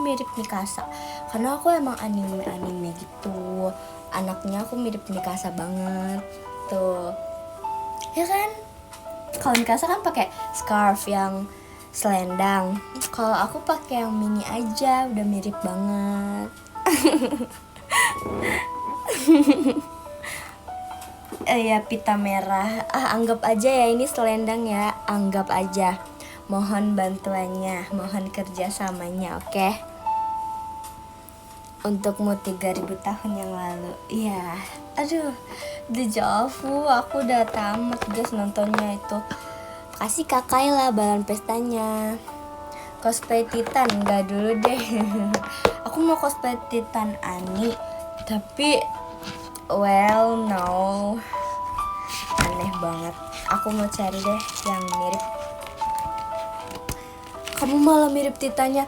mirip Mikasa. Karena aku emang anime gitu. Anaknya aku mirip Mikasa banget. Tuh. Ya kan? Kalau Mikasa kan pakai scarf yang selendang. Kalau aku pakai yang mini aja, udah mirip banget. Ya pita merah. Anggap aja ya ini selendang ya. Anggap aja. Mohon bantuannya, mohon kerjasamanya, oke? Untukmu 3000 tahun yang lalu. Iya. Aduh, deja vu. Aku udah tamat guys nontonnya itu. Kasih Kak Kayla balon pestanya. Cosplay Titan enggak dulu deh. Aku mau cosplay Titan Ani, tapi well no, aneh banget. Aku mau cari deh yang mirip. Kamu malah mirip Titannya.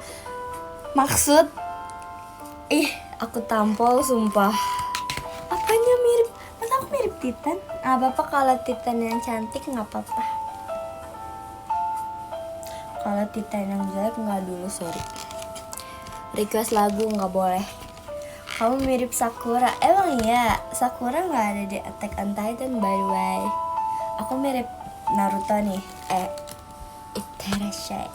Maksud aku tampol sumpah. Apanya mirip? Masa aku mirip Titan? Apa-apa kalau Titan yang cantik nggak apa-apa. Kalau Titan yang jelek nggak dulu, sorry. Request lagu nggak boleh. Kamu mirip Sakura. Emang iya, Sakura nggak ada di Attack on Titan by the way. Aku mirip Naruto nih. Itarashai.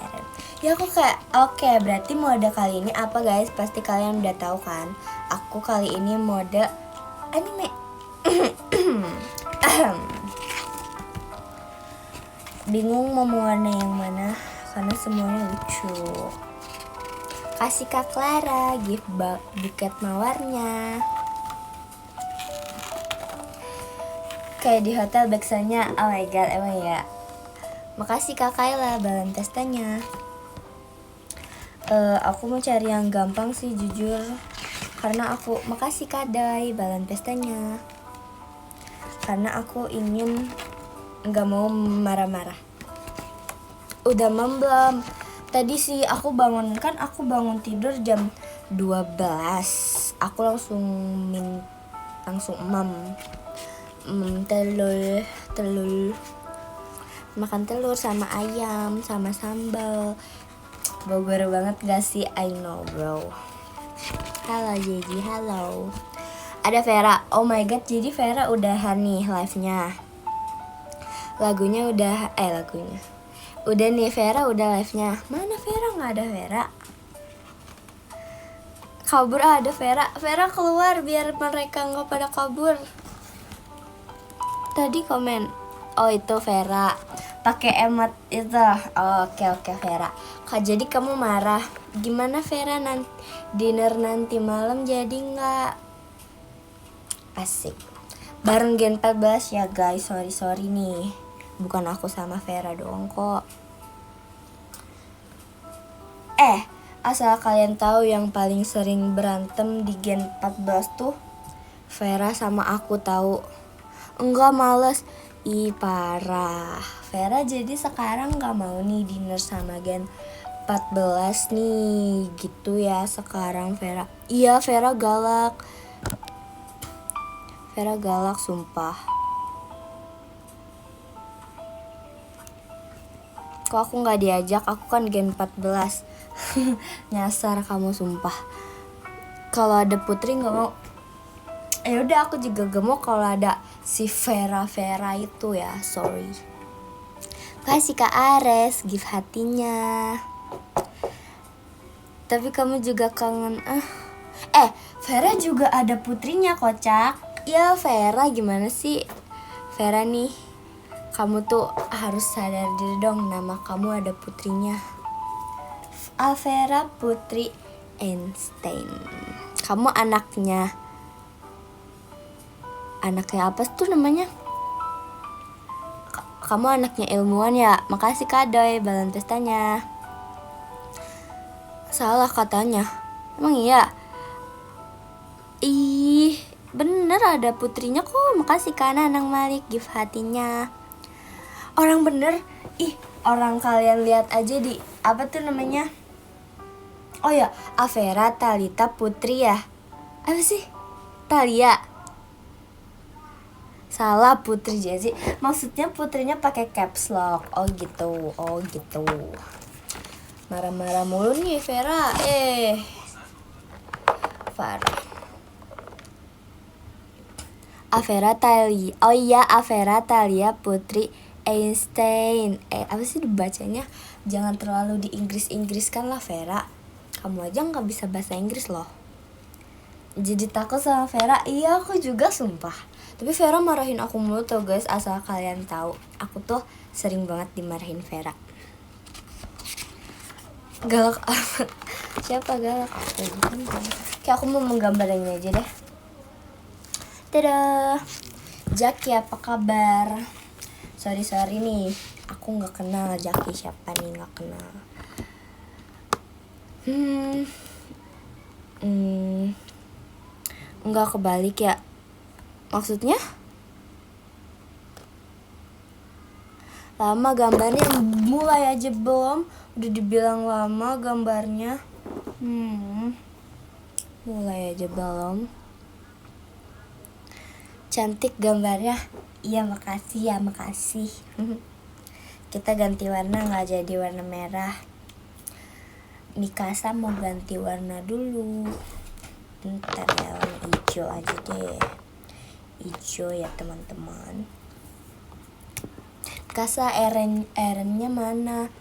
Ya aku kayak oke, berarti mode kali ini apa guys? Pasti kalian udah tahu kan. Aku kali ini mode anime. Bingung mau warna yang mana karena semuanya lucu. Kasih Kak Clara gift buket mawarnya. Kayak di hotel backsoundnya. Oh my god, emang ya. Makasih Kak Kayla balon testanya. Aku mau cari yang gampang sih jujur. Karena aku makasih Kak Dai balon testanya. Karena aku ingin nggak mau marah-marah. Udah belum? Tadi sih aku bangun tidur jam 12. Aku langsung telur makan telur sama ayam sama sambal. Bogor banget gak sih? I know bro. Halo Jeji, halo. Ada Vera. Oh my god, jadi Vera udahan nih live-nya. Lagunya udah udah nih, Vera udah live-nya. Mana Vera? Gak ada Vera. Kabur ada Vera. Vera keluar biar mereka gak pada kabur. Tadi komen. Oh itu Vera. Pakai emot itu. Oke Vera. Jadi kamu marah. Gimana Vera dinner nanti malam jadi nggak? Asik. Bareng Gen 14 ya guys. Sorry nih. Bukan aku sama Vera doang kok. Asal kalian tahu yang paling sering berantem di Gen 14 tuh Vera sama aku tahu. Enggak, males. Parah. Vera jadi sekarang gak mau nih dinner sama Gen 14 nih. Gitu ya sekarang Vera. Iya Vera galak. Vera galak sumpah. Kok aku gak diajak? Aku kan Gen 14. Nyasar kamu sumpah. Kalau ada Putri gak mau. Udah aku juga gak mau kalau ada si Vera itu ya, sorry. Kasih Kak Ares gift hatinya. Tapi kamu juga kangen. Vera juga ada putrinya kocak. Ya Vera gimana sih? Vera nih, kamu tuh harus sadar diri dong, nama kamu ada putrinya. Vera Putri Einstein. Kamu anaknya apa tuh namanya? Kamu anaknya ilmuwan ya? Makasih Kak Doi balon testanya. Salah katanya. Emang iya? Bener ada putrinya kok. Makasih Kak Nanang Malik gift hatinya. Orang bener. Orang kalian lihat aja di apa tuh namanya? Oh ya, Avera Talita Putri ya. Apa sih? Talia. Salah, Putri Jezi. Maksudnya putrinya pakai caps lock. Oh gitu. Marah-marah mulu nih Vera. Farah. Avera Thalia. Oh iya, Avera Thalia Putri Einstein. Apa sih dibacanya? Jangan terlalu di Inggris-Inggriskan lah Vera. Kamu aja nggak bisa bahasa Inggris loh. Jadi takut sama Vera. Iya, aku juga sumpah. Tapi Vera marahin aku mulu tuh guys. Asal kalian tahu, aku tuh sering banget dimarahin Vera. Galak amat. Siapa galak? Kayak aku mau menggambar ini aja deh. Dadah, Jaki apa kabar? Sorry nih, aku nggak kenal Jaki siapa nih, nggak kenal. Nggak kebalik ya? Maksudnya? Lama gambarnya, mulai aja belum? Udah dibilang lama gambarnya. Mulai aja belum? Cantik gambarnya. Iya makasih ya, makasih. Kita ganti warna, nggak jadi warna merah. Mikasa mau ganti warna dulu. Ntar ya, warna hijau aja deh. Hijau ya teman-teman. Mikasa Erennya mana?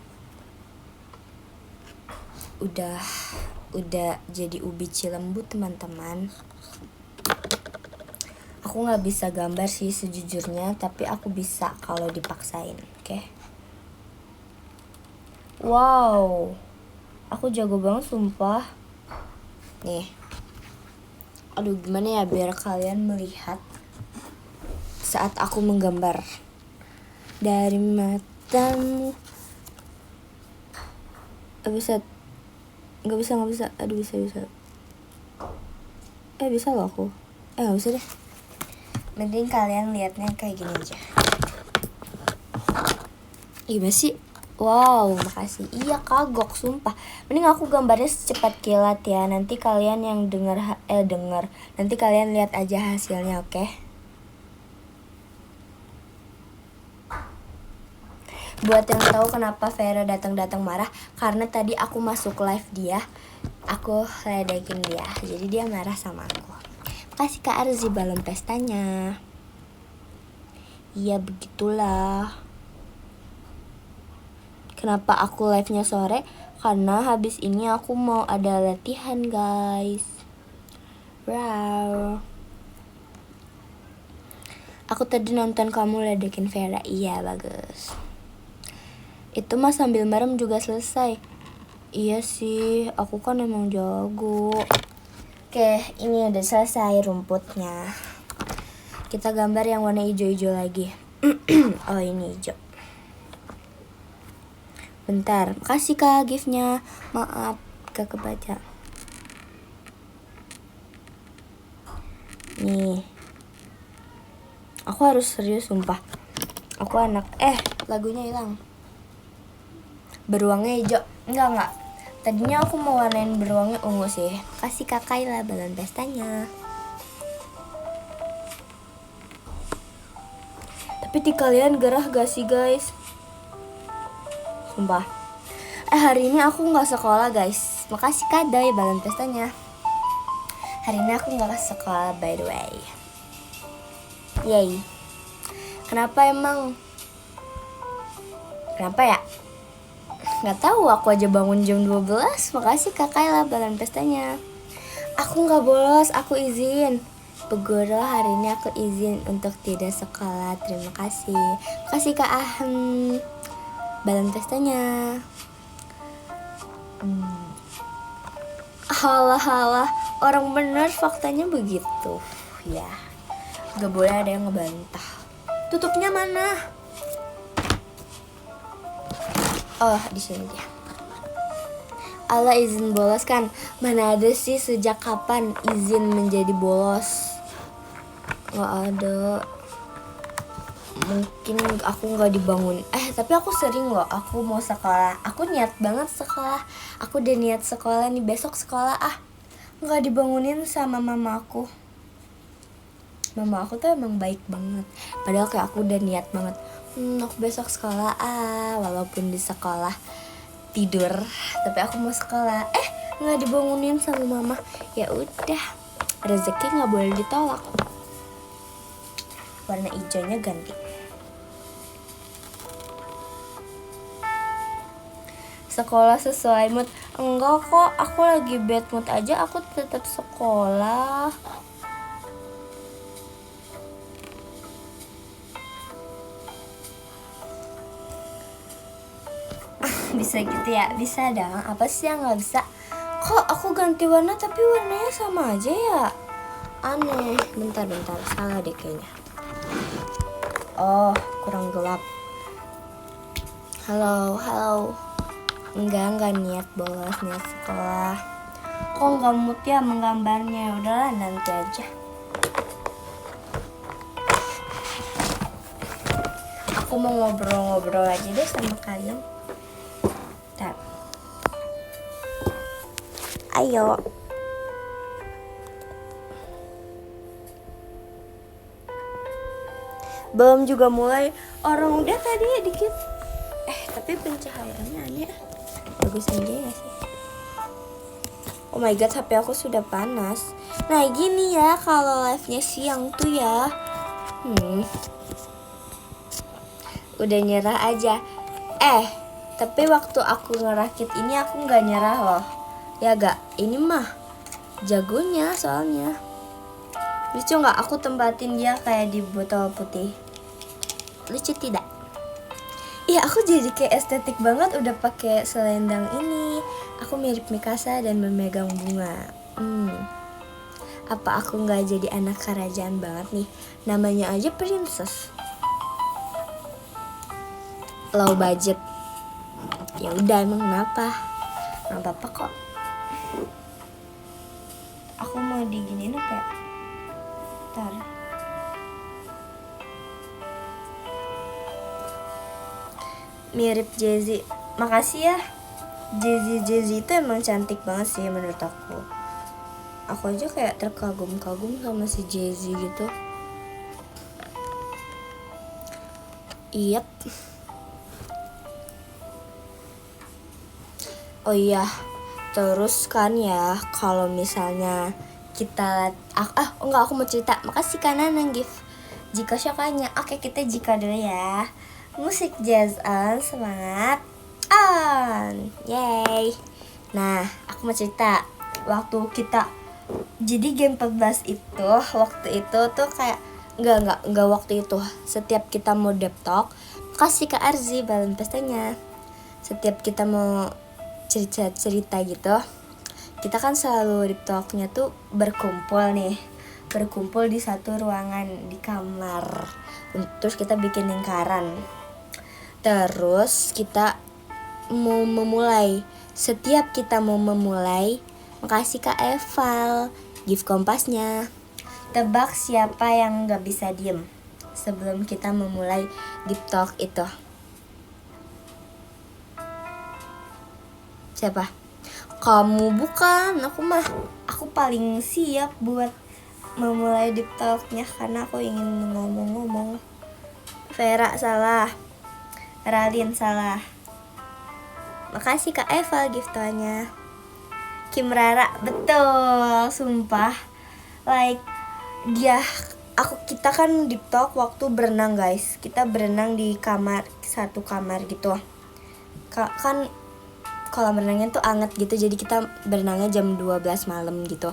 Udah jadi ubi Cilembu teman-teman. Aku nggak bisa gambar sih sejujurnya, tapi aku bisa kalau dipaksain, oke? Wow, aku jago banget sumpah. Nih, aduh gimana ya biar kalian melihat saat aku menggambar. Dari matamu. Nggak bisa. Aduh bisa. Bisa loh aku. Nggak bisa deh. Mending kalian liatnya kayak gini aja. Gimana sih? Wow, makasih. Iya kagok sumpah. Mending aku gambarnya secepat kilat ya. Nanti kalian yang denger. Nanti kalian lihat aja hasilnya, oke? Buat yang tahu kenapa Vera datang marah, karena tadi aku masuk live dia, aku ledekin dia, jadi dia marah sama aku. Kasih Kak Arzi balon pestanya. Iya begitulah. Kenapa aku live-nya sore? Karena habis ini aku mau ada latihan guys. Wow. Aku tadi nonton kamu ledekin Vera. Iya bagus. Itu mah sambil merem juga selesai. Iya sih, aku kan emang jago. Oke, ini udah selesai rumputnya. Kita gambar yang warna hijau-hijau lagi. Oh ini hijau. Bentar, makasih Kak giftnya. Maaf, gak kebaca. Nih. Aku harus serius sumpah. Aku anak, lagunya hilang. Beruangnya hijau. Enggak. Tadinya aku mau warnain beruangnya ungu sih. Kasih Kak Kayla balon pestanya. Tapi di kalian gerah gak sih guys? Sumpah. Hari ini aku gak sekolah guys. Makasih Kak Dai balon pestanya. Hari ini aku gak sekolah by the way. Yay. Kenapa emang? Kenapa ya? Nggak tahu, aku aja bangun jam 12. Makasih Kak Kayla balon pestanya. Aku nggak bolos, aku izin. Bu Guru, hari ini aku izin untuk tidak sekolah. Terima kasih. Makasih Kak Ahem balon pestanya. Halah, orang bener faktanya begitu. Ya, nggak boleh ada yang ngebantah. Tutupnya mana? Oh, di sini dia. Allah izin bolos kan? Mana ada sih, sejak kapan izin menjadi bolos? Gak ada. Mungkin aku gak dibangun. Tapi aku sering loh, aku mau sekolah. Aku niat banget sekolah. Aku udah niat sekolah nih, besok sekolah. Gak dibangunin sama mama aku. Mama aku tuh emang baik banget. Padahal kayak aku udah niat banget, aku besok sekolah walaupun di sekolah tidur, tapi aku mau sekolah. Nggak dibangunin sama mama. Ya udah, rezeki nggak boleh ditolak. Warna hijaunya ganti. Sekolah sesuai mood. Enggak kok, aku lagi bad mood aja, aku tetap sekolah. Bisa gitu ya? Bisa dong. Apa sih yang nggak bisa? Kok aku ganti warna tapi warnanya sama aja ya? Aneh. Bentar, salah deh kayaknya. Oh, kurang gelap. Halo. Enggak niat bolos, niat sekolah. Kok nggak mood ya menggambarnya? Udahlah, nanti aja. Aku mau ngobrol-ngobrol aja deh sama kalian. Bentar. Ayo. Belum juga mulai. Orang udah tadi ya dikit. Tapi pencahayaannya aneh. Bagus aja ya sih. Oh my god, HP aku sudah panas. Nah gini ya, kalau live-nya siang tuh ya. Udah nyerah aja. Tapi waktu aku ngerakit ini aku gak nyerah loh. Ya gak, ini mah jagonya soalnya. Lucu gak aku tempatin dia kayak di botol putih? Lucu tidak? Iya, aku jadi kayak estetik banget udah pakai selendang ini. Aku mirip Mikasa dan memegang bunga. Apa aku nggak jadi anak kerajaan banget nih? Namanya aja princess. Low budget. Ya udah, emang kenapa? Nggak apa-apa kok. Aku mau diginiin apa ya? Bentar. Mirip Jay-Z. Makasih ya. Jay-Z itu emang cantik banget sih menurut aku. Aku aja kayak terkagum-kagum sama si Jay-Z gitu. Iyap. Oh iya, terus kan ya kalau misalnya kita aku mau cerita. Makasih kanan gift. Jika syokanya. Oke, kita jika dulu ya. Musik jazz on, semangat on. Yay. Nah, aku mau cerita. Waktu kita jadi game 14 itu, waktu itu tuh kayak enggak waktu itu. Setiap kita mau deep talk, kasih ke Arzi balon pestanya. Setiap kita mau cerita gitu, kita kan selalu deep talknya tuh berkumpul di satu ruangan di kamar. Terus kita bikin lingkaran. Terus kita mau memulai. Setiap kita mau memulai, makasih Kak Eval gift kompasnya. Tebak siapa yang gak bisa diem sebelum kita memulai deep talk itu. Siapa? Kamu bukan. Aku paling siap buat memulai deep talknya karena aku ingin ngomong-ngomong. Vera salah. Ralin salah. Makasih Kak Eva giftannya. Kim Rara betul, sumpah. Like kita kan deep talk waktu berenang guys. Kita berenang di satu kamar gitu. Kan kolam renangnya tuh anget gitu, jadi kita berenangnya jam 12 malam gitu.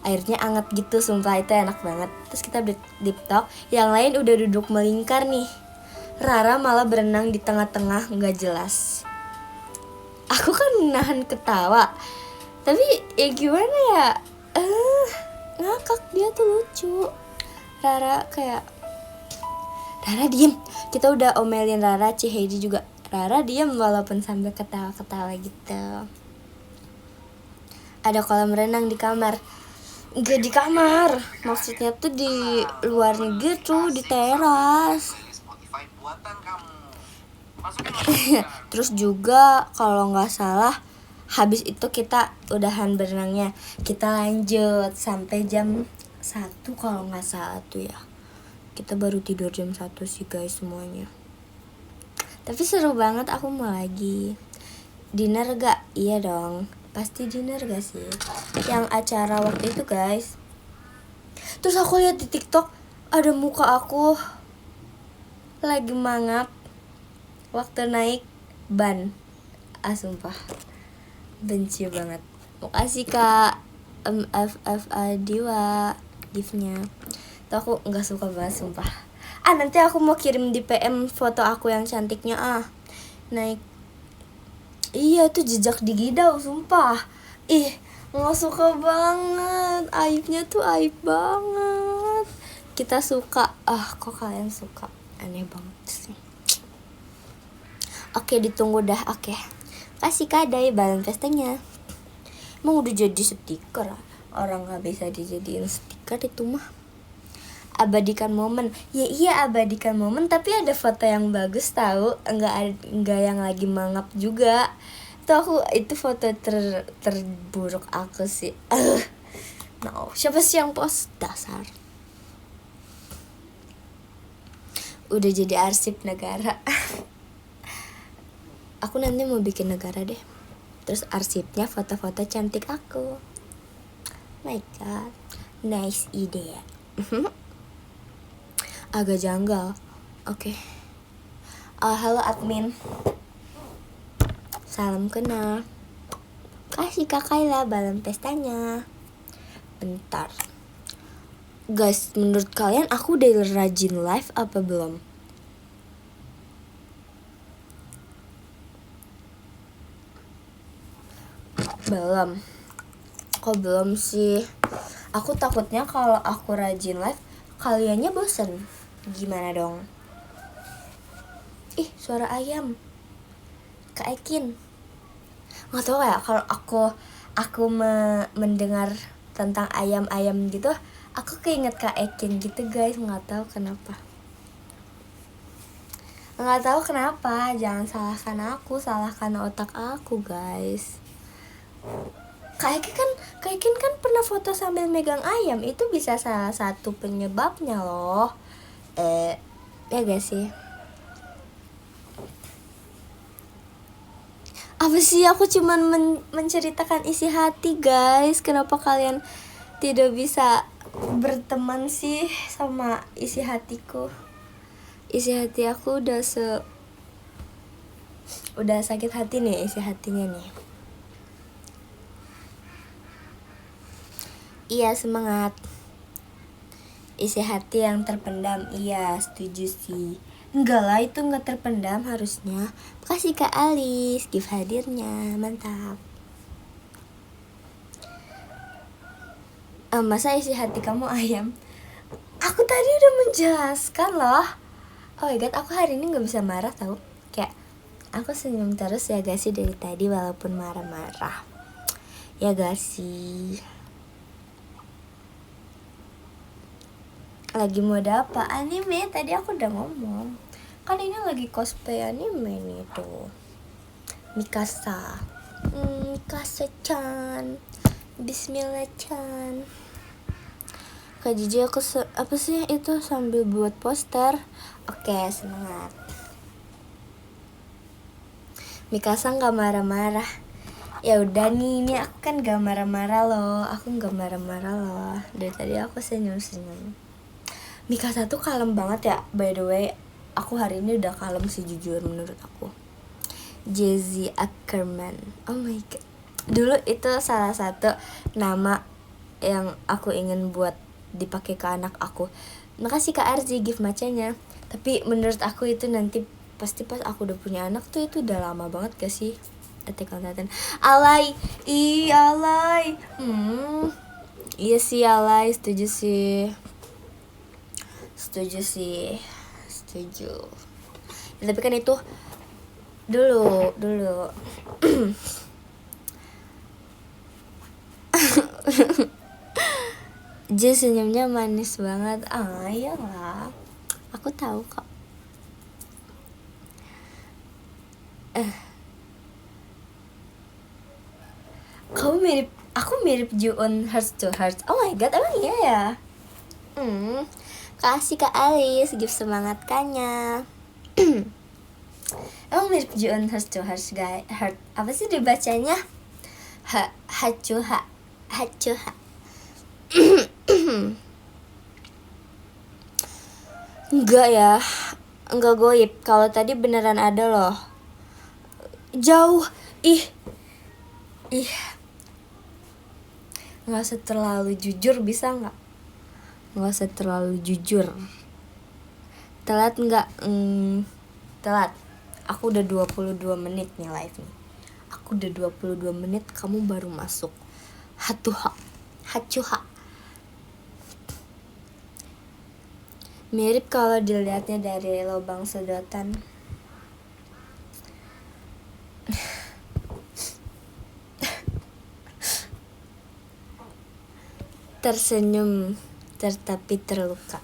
Airnya anget gitu, sumpah itu enak banget. Terus kita deep talk, yang lain udah duduk melingkar nih. Rara malah berenang di tengah-tengah gak jelas. Aku kan nahan ketawa, tapi ya gimana ya, ngakak dia tuh lucu. Rara diem. Kita udah omelin Rara, Heidi juga. Rara diem walaupun sambil ketawa-ketawa gitu. Ada kolam renang di kamar. Enggak di kamar, maksudnya tuh di luar negeri tuh, di teras. Terus juga kalau nggak salah habis itu kita udahan berenangnya, kita lanjut sampai jam 1 kalau nggak salah tuh ya. Kita baru tidur jam 1 sih guys semuanya. Tapi seru banget, aku mau lagi. dinner gak? Iya dong, pasti dinner gak sih? Yang acara waktu itu guys. Terus aku lihat di TikTok ada muka aku lagi mangap waktu naik ban. Sumpah benci banget. Makasih kak MFFA Diwa giftnya. Tuh aku nggak suka banget sumpah. Nanti aku mau kirim di PM foto aku yang cantiknya naik. Iya tuh jejak digidau sumpah. Nggak suka banget. Aibnya tuh aib banget. Kita suka. Kok kalian suka? Aneh banget sih. Oke, ditunggu dah. Oke. Kasih kadai balon pestanya. Emang udah jadi stiker. Orang gak bisa dijadiin stiker itu mah. Abadikan momen. Ya iya abadikan momen, tapi ada foto yang bagus tahu. Enggak yang lagi mangap juga. Itu foto terburuk aku sih. No, siapa sih yang post? Dasar. Udah jadi arsip negara. Aku nanti mau bikin negara deh. Terus arsipnya foto-foto cantik aku. My god, nice ide. Agak janggal. Oke. Halo admin. Salam kenal. Kasih Kak Kayla balon pestanya. Bentar. Guys, menurut kalian aku udah rajin live apa belum? Belum. Kok belum sih? Aku takutnya kalau aku rajin live kaliannya bosen. Gimana dong? Suara ayam. Kak Ekin. Nggak tahu ya, kalau aku mendengar tentang ayam-ayam gitu, aku keinget Kak Ekin gitu guys. Nggak tahu kenapa. Jangan salahkan aku, salahkan otak aku guys. Kak Ekin kan pernah foto sambil megang ayam. Itu bisa salah satu penyebabnya loh. Ya gak sih? Apa sih, aku cuman menceritakan isi hati guys. Kenapa kalian tidak bisa berteman sih sama isi hatiku? Isi hati aku udah sakit hati nih isi hatinya nih. Iya, semangat. Isi hati yang terpendam. Iya, setuju sih. Enggak lah, itu enggak terpendam harusnya. Makasih Kak Alis, gift hadirnya, mantap. Masa isi hati kamu ayam? Aku tadi udah menjelaskan loh. Oh my god, aku hari ini gak bisa marah tau. Kayak, aku senyum terus ya gak sih dari tadi walaupun marah-marah. Ya gak sih? Lagi mode apa? Anime, tadi aku udah ngomong. Kan ini lagi cosplay anime nih tuh. Mikasa. Mikasa-chan. Bismillah-chan. Kak Jiji aku apa sih itu sambil buat poster. Oke, semangat. Mikasa gak marah-marah. Ya udah nih, ini aku kan gak marah-marah loh. Dari tadi aku senyum-senyum. Mikasa tuh kalem banget ya. By the way, aku hari ini udah kalem sih jujur menurut aku. Jesse Ackerman. Oh my god. Dulu itu salah satu nama yang aku ingin buat dipakai ke anak aku. Makasih Kak Arzi gift macanya. Tapi menurut aku itu nanti pasti pas aku udah punya anak tuh itu udah lama banget gak sih? Attack on Titan. Alay. Alay. Iya sih alay, setuju sih. Ya, tapi kan itu dulu Jess senyumnya manis banget. Iyalah, aku tahu kok. Aku mirip Ju-on Hearts to Hearts. Oh my god, emang iya ya? Kasih Kak Alice gift semangat kannya. Emang mirip Juon Heart to Heart guys. Heart apa sih dibacanya? Hacuha. Hacuha. Enggak ya, enggak goib. Kalau tadi beneran ada loh. Jauh. Ih. Nggak usah terlalu jujur, bisa nggak? Nggak usah terlalu jujur. Telat nggak? Telat. Aku udah 22 menit nih live nih. Aku udah 22 menit, kamu baru masuk. Hacuha. Mirip kalau dilihatnya dari lubang sedotan. Tersenyum tetapi terluka.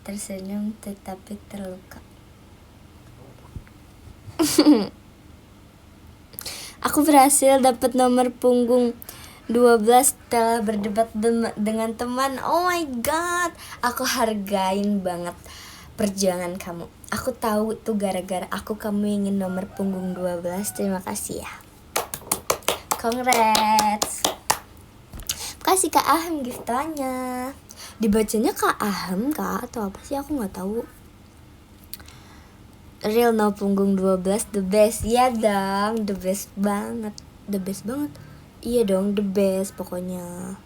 Tersenyum tetapi terluka. Aku berhasil dapat nomor punggung 12 setelah berdebat dengan teman. Oh my god, aku hargain banget perjuangan kamu. Aku tahu itu gara-gara kamu ingin nomor punggung 12. Terima kasih ya. Congrats. Kasih Kak Ahem giftannya. Dibacanya Kak Ahem Kak atau apa sih, aku nggak tahu. Real no punggung 12 the best. Ya dong, the best banget. The best banget. Iya dong, the best pokoknya.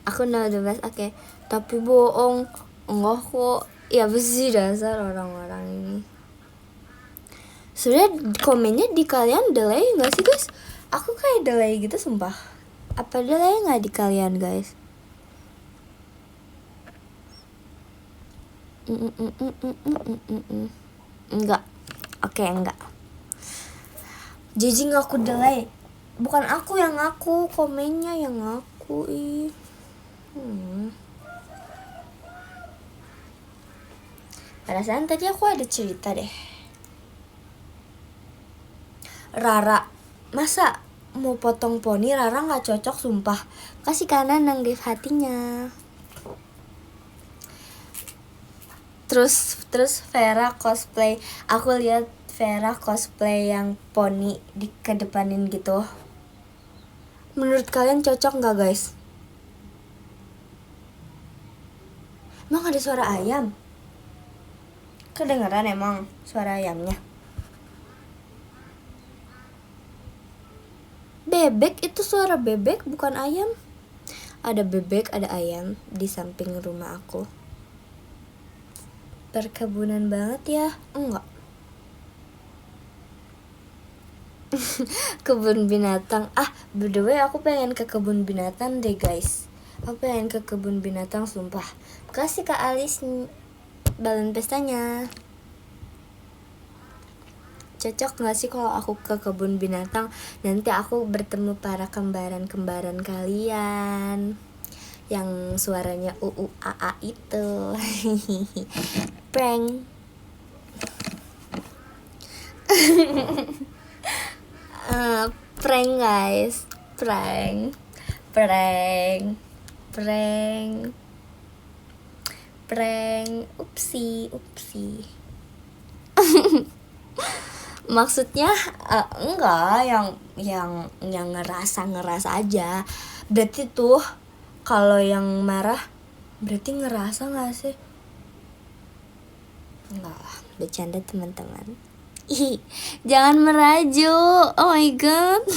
Aku know the best. Oke. Tapi bohong. Enggak kok. Ya besi dasar orang-orang ini. Sebenernya komennya di kalian delay gak sih guys? Aku kayak delay gitu sumpah. Apa delay gak di kalian guys? Enggak. Oke, enggak. Jadi gak aku delay. Bukan aku yang ngaku, komennya yang ngaku. Perasaan tadi aku ada cerita deh. Rara, masa mau potong poni Rara nggak cocok sumpah. Kasih kanan yang gift hatinya. Terus Vera cosplay. Aku lihat Vera cosplay yang poni di kedepanin gitu. Menurut kalian cocok nggak guys? Emang ada suara ayam? Kedengeran emang suara ayamnya? Bebek, itu suara bebek bukan ayam. Ada bebek, ada ayam di samping rumah aku. Perkebunan banget ya? Enggak. Kebun binatang. By the way aku pengen ke kebun binatang deh guys. Aku pengen ke kebun binatang sumpah. Kasih Kak Alis balon pestanya. Cocok gak sih kalau aku ke kebun binatang? Nanti aku bertemu para kembaran-kembaran kalian yang suaranya UUAA itu. Prank. Prank guys. Prank. Upsi. Maksudnya enggak yang ngerasa aja. Berarti tuh kalau yang marah berarti ngerasa nggak sih? Enggak lah, bercanda teman-teman. Jangan merajuk. Oh my god.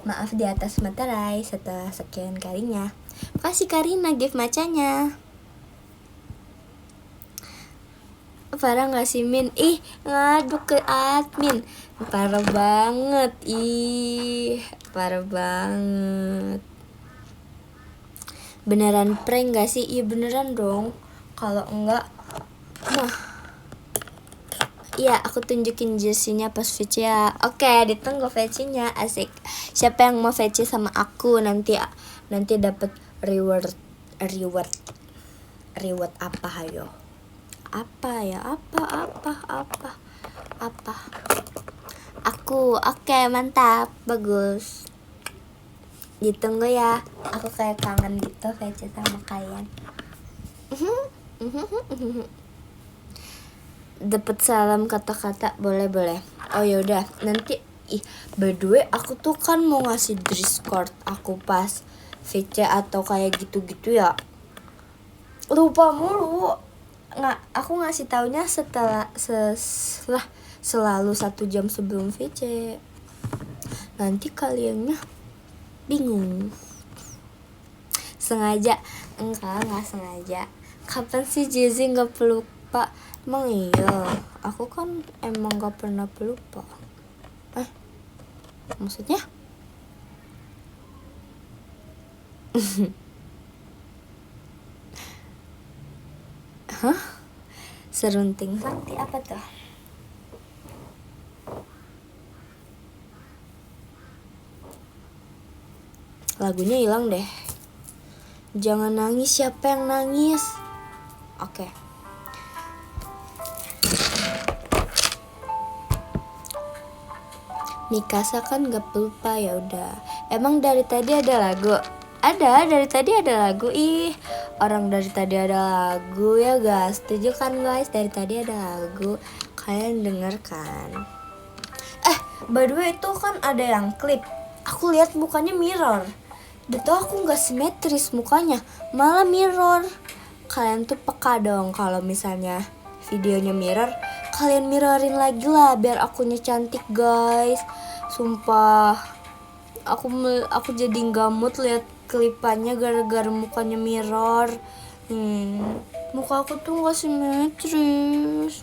Maaf di atas materai setelah sekian kalinya. Makasih Karina gift macanya. Parah gak sih Min? Ngadu ke admin. Parah banget. Parah banget. Beneran prank gak sih? Iya beneran dong. Kalau enggak iya aku tunjukin jersey-nya pas VC ya. Oke, ditunggu VC-nya. Asik. Siapa yang mau VC sama aku nanti dapat reward apa hayo? Apa aku. Oke, mantap, bagus. Ditunggu ya, aku kayak kangen gitu VC sama kalian. Dapat salam kata-kata, boleh. Oh yaudah, nanti by the way aku tuh kan mau ngasih Discord aku pas VC atau kayak gitu-gitu ya. Lupa mulu. Aku ngasih taunya selalu 1 jam sebelum VC. Nanti kaliannya bingung. Sengaja? Enggak sengaja. Kapan sih Jesse nggak pelupa? Emang iya, aku kan emang nggak pernah pelupa. Maksudnya? Hah? Serunting sakti apa tuh? Lagunya hilang deh. Jangan nangis, siapa yang nangis? Oke. Mikasa kan gak pelupa, ya udah. Emang dari tadi ada lagu? Ada, dari tadi ada lagu. Orang dari tadi ada lagu ya guys. Setuju kan guys? Dari tadi ada lagu. Kalian denger kan? By the way itu kan ada yang klip. Aku lihat mukanya mirror. Betul, aku gak simetris mukanya, malah mirror. Kalian tuh peka dong kalau misalnya videonya mirror, kalian mirrorin lagi lah biar akunya cantik guys. Sumpah, aku jadi gak mood lihat klipannya gara-gara mukanya mirror. Muka aku tuh gak simetris.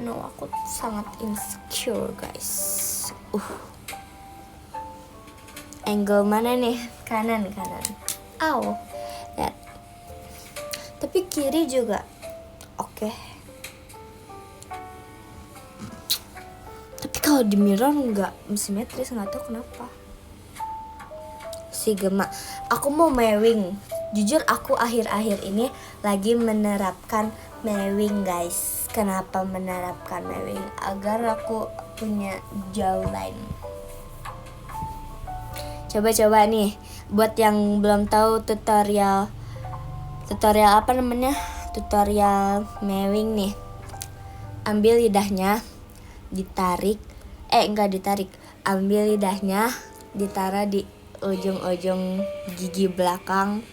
Aku sangat insecure guys. Angle mana nih? Kanan. Lihat. Tapi kiri juga. Oke. Tapi kalau di mirror nggak simetris, nggak tahu kenapa. Si Gema. Aku mau mewing. Jujur aku akhir-akhir ini lagi menerapkan mewing guys. Kenapa menerapkan mewing? Agar aku punya jawline. Coba nih, buat yang belum tahu tutorial apa namanya? Tutorial mewing nih. Ambil lidahnya, ditarik. Enggak ditarik. Ambil lidahnya, ditaruh di ujung-ujung gigi belakang,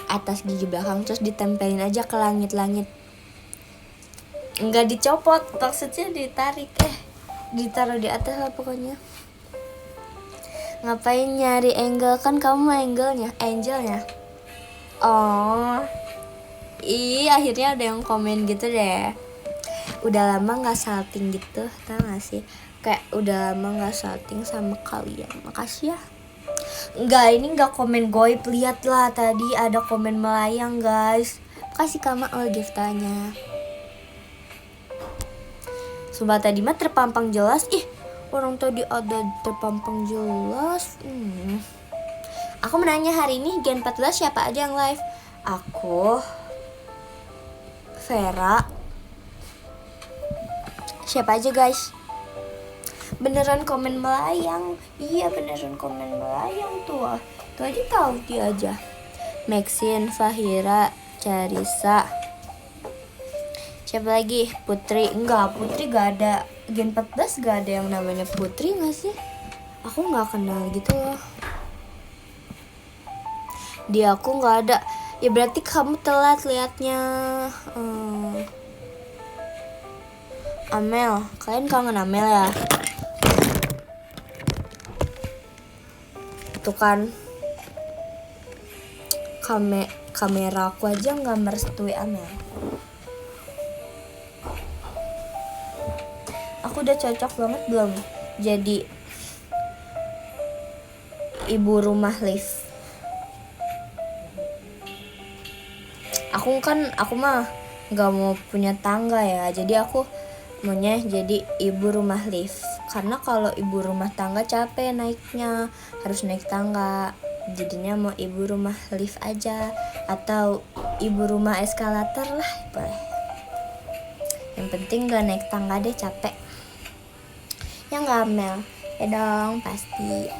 atas gigi belakang, terus ditempelin aja ke langit-langit. Enggak dicopot, maksudnya ditarik. Ditaruh di atas lah pokoknya. Ngapain nyari angle, kan kamu angelnya. Oh, akhirnya ada yang komen gitu deh. Udah lama gak salting gitu, tau gak sih? Kayak udah lama gak salting sama kalian. Makasih ya. Ini gak komen goib. Lihat lah tadi ada komen melayang guys. Makasih Kak Maul giftanya. Sumpah tadi mah terpampang jelas. Orang tadi ada terpampang jelas. Aku menanya hari ini Gen 14 siapa aja yang live? Aku, Vera. Siapa aja guys? Beneran komen melayang. Iya beneran komen melayang tuh. Tuh aja tahu dia aja. Maxine, Fahira, Carissa. Siapa lagi? Putri. Enggak, Putri gak ada. Gen 14 gak ada yang namanya Putri gak sih? Aku gak kenal gitu loh. Di aku gak ada. Ya berarti kamu telat liatnya. Amel, kalian kangen Amel ya? Itu kan kamera aku aja gak merestui Amel. Aku udah cocok banget belum jadi ibu rumah live? Aku mah gak mau punya tangga ya, jadi aku maunya jadi ibu rumah lift. Karena kalau ibu rumah tangga capek naiknya, harus naik tangga. Jadinya mau ibu rumah lift aja, atau ibu rumah eskalator lah boleh. Yang penting gak naik tangga deh, capek. Ya nggak Mel? Ya dong pasti.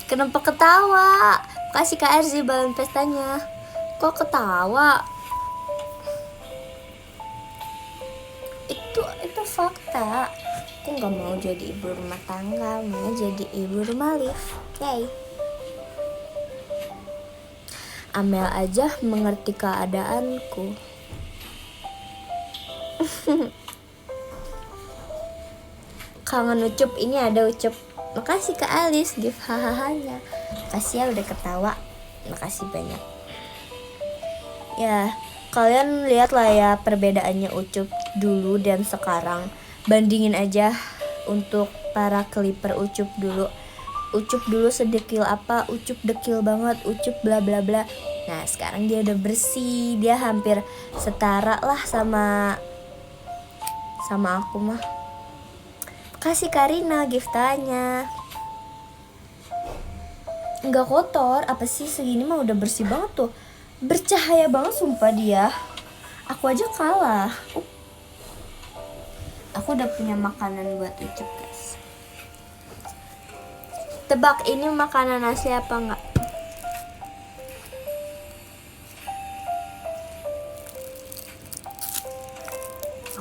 Kenapa ketawa? Kasih Kak Erzi balon pestanya. Kok ketawa? Itu fakta. Aku nggak mau jadi ibu rumah tangga, mau jadi ibu rumah live. Yay. Amel aja mengerti keadaanku. Kangen Ucup, ini ada Ucup. Makasih Kak Alice gift hahahanya. Makasih ya udah ketawa. Makasih banyak. Ya, kalian lihat lah ya perbedaannya Ucup dulu dan sekarang. Bandingin aja untuk para clipper Ucup dulu. Ucup dulu sedekil apa, Ucup dekil banget, Ucup bla bla bla. Nah sekarang dia udah bersih, dia hampir setara lah sama aku mah. Kasih Karina giftannya. Nggak kotor, apa sih, segini mah udah bersih banget tuh. Bercahaya banget sumpah dia. Aku aja kalah. Aku udah punya makanan buat Ucup guys. Tebak ini makanan asli apa enggak?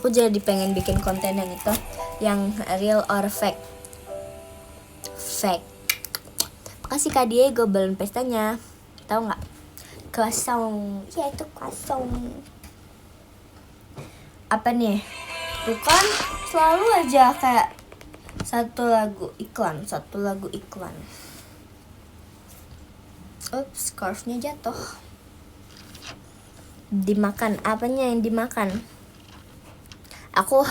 Aku jadi pengen bikin konten yang itu, yang real or fake. Fake. Makasih Kak Diego balon pestanya. Tahu nggak? Kosong. Ya itu kosong. Apa nih? Tuh kan selalu aja kayak satu lagu iklan. Ups, scarfnya jatuh. Dimakan, apanya yang dimakan? Aku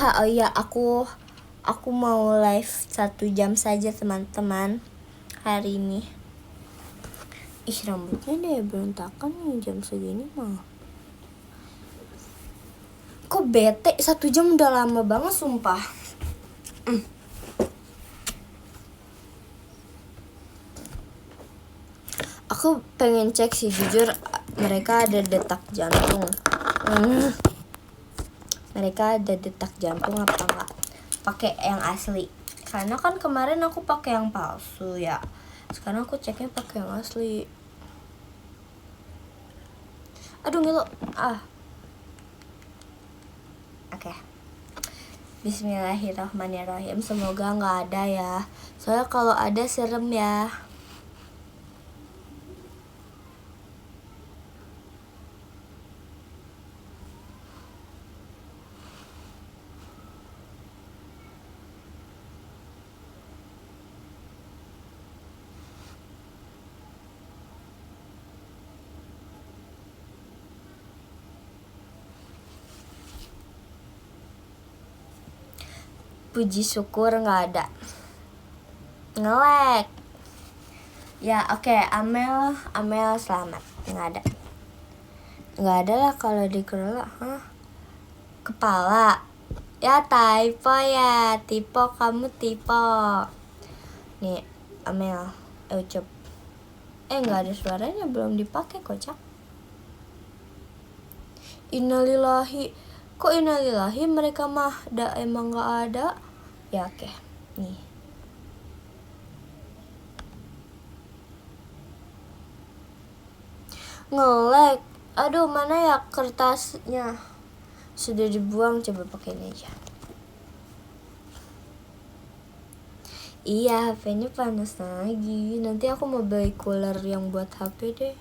mau live 1 jam saja teman-teman hari ini. Ih rambutnya deh berantakan nih jam segini mah. Kok bete, 1 jam udah lama banget sumpah. Aku pengen cek sih jujur mereka ada detak jantung. Mereka ada detak jantung apa enggak? Pakai yang asli. Karena kan kemarin aku pakai yang palsu ya. Sekarang aku ceknya pakai yang asli. Aduh ngilu. Oke. Bismillahirrahmanirrahim. Semoga nggak ada ya. Soalnya kalau ada serem ya. Puji syukur nggak ada. Nge-lag. Ya oke, Amel selamat. Nggak ada lah kalau di kerala. Kepala. Ya typo ya. Kamu typo. Nih Amel Ucup. Nggak ada suaranya, belum dipakai kocak. Innalillahi. Kok innalillahi, mereka mah emang nggak ada. Ya oke. Nih. Nge-lag. Aduh mana ya kertasnya? Sudah dibuang, coba pakai ini aja. Iya, HP-nya panas lagi. Nanti aku mau beli cooler yang buat HP deh.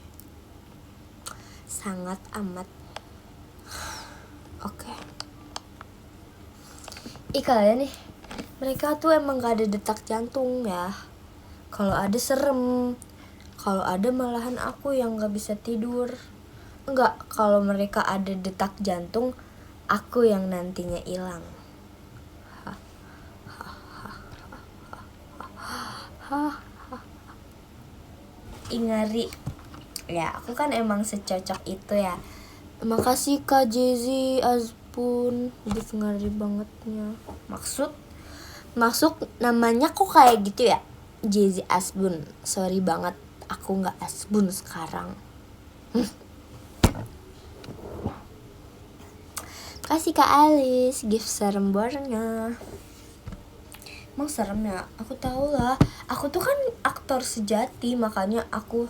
Sangat amat. Oke. Kalian nih, mereka tuh emang gak ada detak jantung ya. Kalau ada serem. Kalau ada malahan aku yang gak bisa tidur. Enggak, kalau mereka ada detak jantung, aku yang nantinya hilang. Ngeri. Ya, aku kan emang secocok itu ya. Makasih Kak Jezi Azbun, ngeri bangetnya. Maksud namanya kok kayak gitu ya? Jezi Azbun. Sorry banget, aku nggak Azbun sekarang. Kasih Kak Alice gift serembornya. Emang serem ya? Aku tahu lah. Aku tuh kan aktor sejati, makanya aku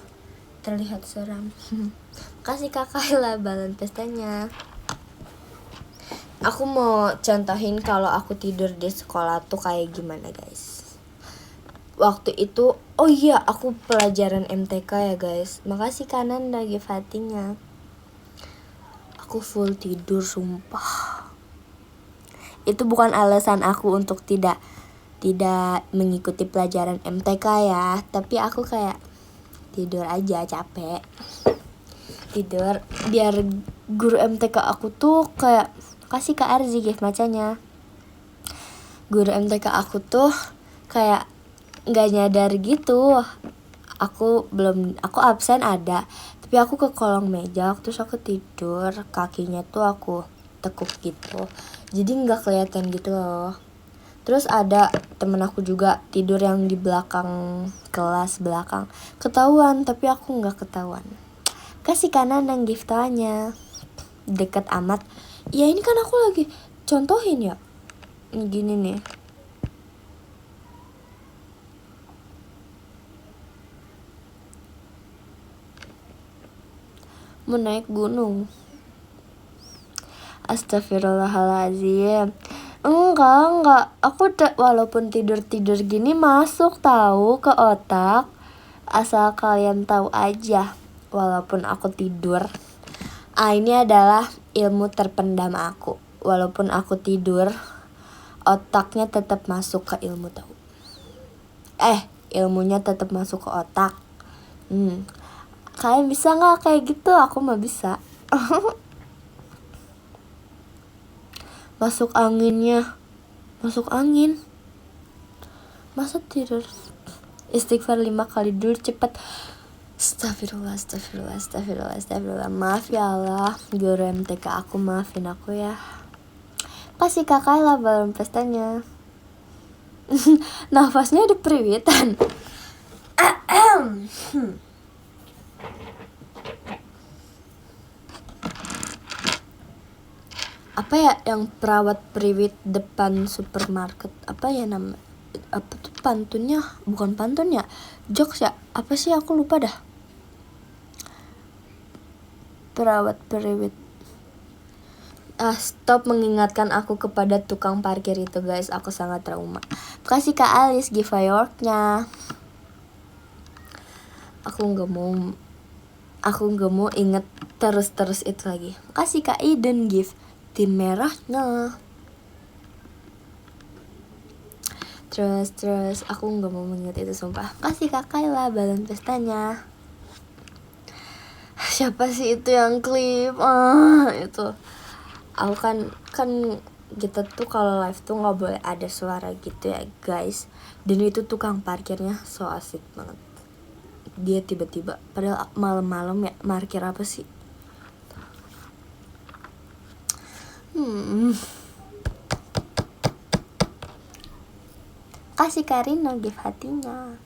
terlihat seram. Kasih Kak Kayla balon pestanya. Aku mau contohin kalau aku tidur di sekolah tuh kayak gimana guys. Waktu itu, oh iya aku pelajaran MTK ya guys. Makasih kanan lagi hatinya. Aku full tidur sumpah. Itu bukan alasan aku untuk tidak mengikuti pelajaran MTK ya, tapi aku kayak tidur aja capek. Tidur biar guru MTK aku tuh kayak kasih Kak Arzi gift macanya. Guru MTK aku tuh kayak nggak nyadar gitu. Aku absen ada, tapi aku ke kolong meja terus aku tidur, kakinya tuh aku tekuk gitu, jadi nggak kelihatan gitu loh. Terus ada temen aku juga tidur yang di belakang kelas belakang, ketahuan tapi aku nggak ketahuan. Kasih kanan yang giftannya deket amat. Ya ini kan aku lagi contohin ya, gini nih. Mau naik gunung. Astagfirullahaladzim. Enggak. Aku walaupun tidur gini masuk tahu ke otak. Asal kalian tahu aja. Walaupun aku tidur. Ini adalah ilmu terpendam aku. Walaupun aku tidur, otaknya tetap masuk ke ilmu tahu. Ilmunya tetap masuk ke otak. Kalian bisa nggak kayak gitu? Aku mah bisa. Masuk angin. Masa tidur? Istighfar 5 kali dulu cepet. Astagfirullah. Maaf ya Allah, guru MTK aku, maafin aku ya. Kasih kakak lah balon pestanya. Nafasnya ada periwitan. Apa ya yang perawat periwit depan supermarket, apa ya nama, apa tuh pantunnya, bukan pantun ya, jokes ya, apa sih aku lupa dah. Perawat periwit. Stop mengingatkan aku kepada tukang parkir itu guys, aku sangat trauma. Kasih Kak Alice give fireworknya. Aku nggak mau inget terus itu lagi. Kasih Kak Eden gift tin merahnya. Terus aku nggak mau mengingat itu sumpah. Kasih Kak Kayla balon pestanya. Siapa sih itu yang klip? Itu aku kan kita tuh kalau live tuh nggak boleh ada suara gitu ya guys. Dan itu tukang parkirnya so asik banget. Dia tiba-tiba padahal malam-malam ya, parkir apa sih? Kasih Karina gift hatinya.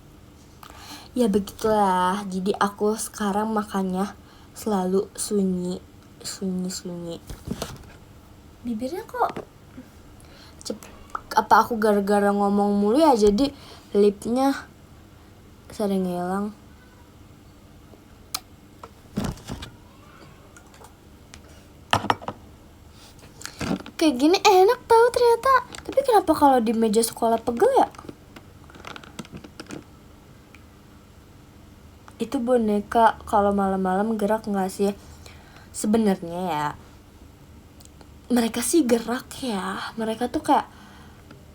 Ya begitulah. Jadi aku sekarang makannya selalu sunyi. Bibirnya kok apa aku gara-gara ngomong mulu ya, jadi lipnya sering hilang. Kayak gini enak tahu ternyata. Tapi kenapa kalau di meja sekolah pegel ya? Itu boneka kalau malam-malam gerak nggak sih? Sebenarnya ya mereka sih gerak ya. Mereka tuh kayak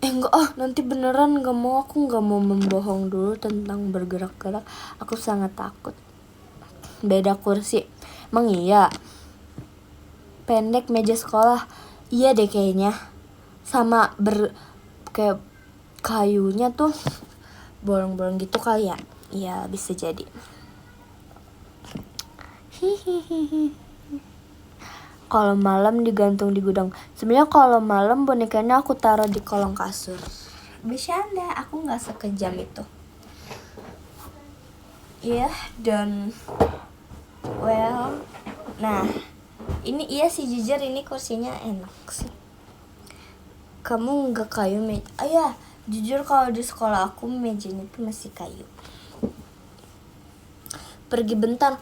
enggak, nanti beneran nggak mau, aku nggak mau membohong dulu tentang bergerak-gerak. Aku sangat takut. Beda kursi. Emang iya? Pendek meja sekolah. Iya deh kayaknya. Sama kayak kayunya tuh bolong-bolong gitu kali ya. Iya bisa jadi. Kalau malam digantung di gudang. Sebenarnya kalau malam bonekanya aku taruh di kolong kasur. Bercanda, aku nggak sekejam itu. Iya, dan well, nah Ini iya sih, jujur ini kursinya enak sih. Kamu nggak kayu meja? Ya, jujur kalau di sekolah aku mejanya tuh masih kayu. Pergi bentar,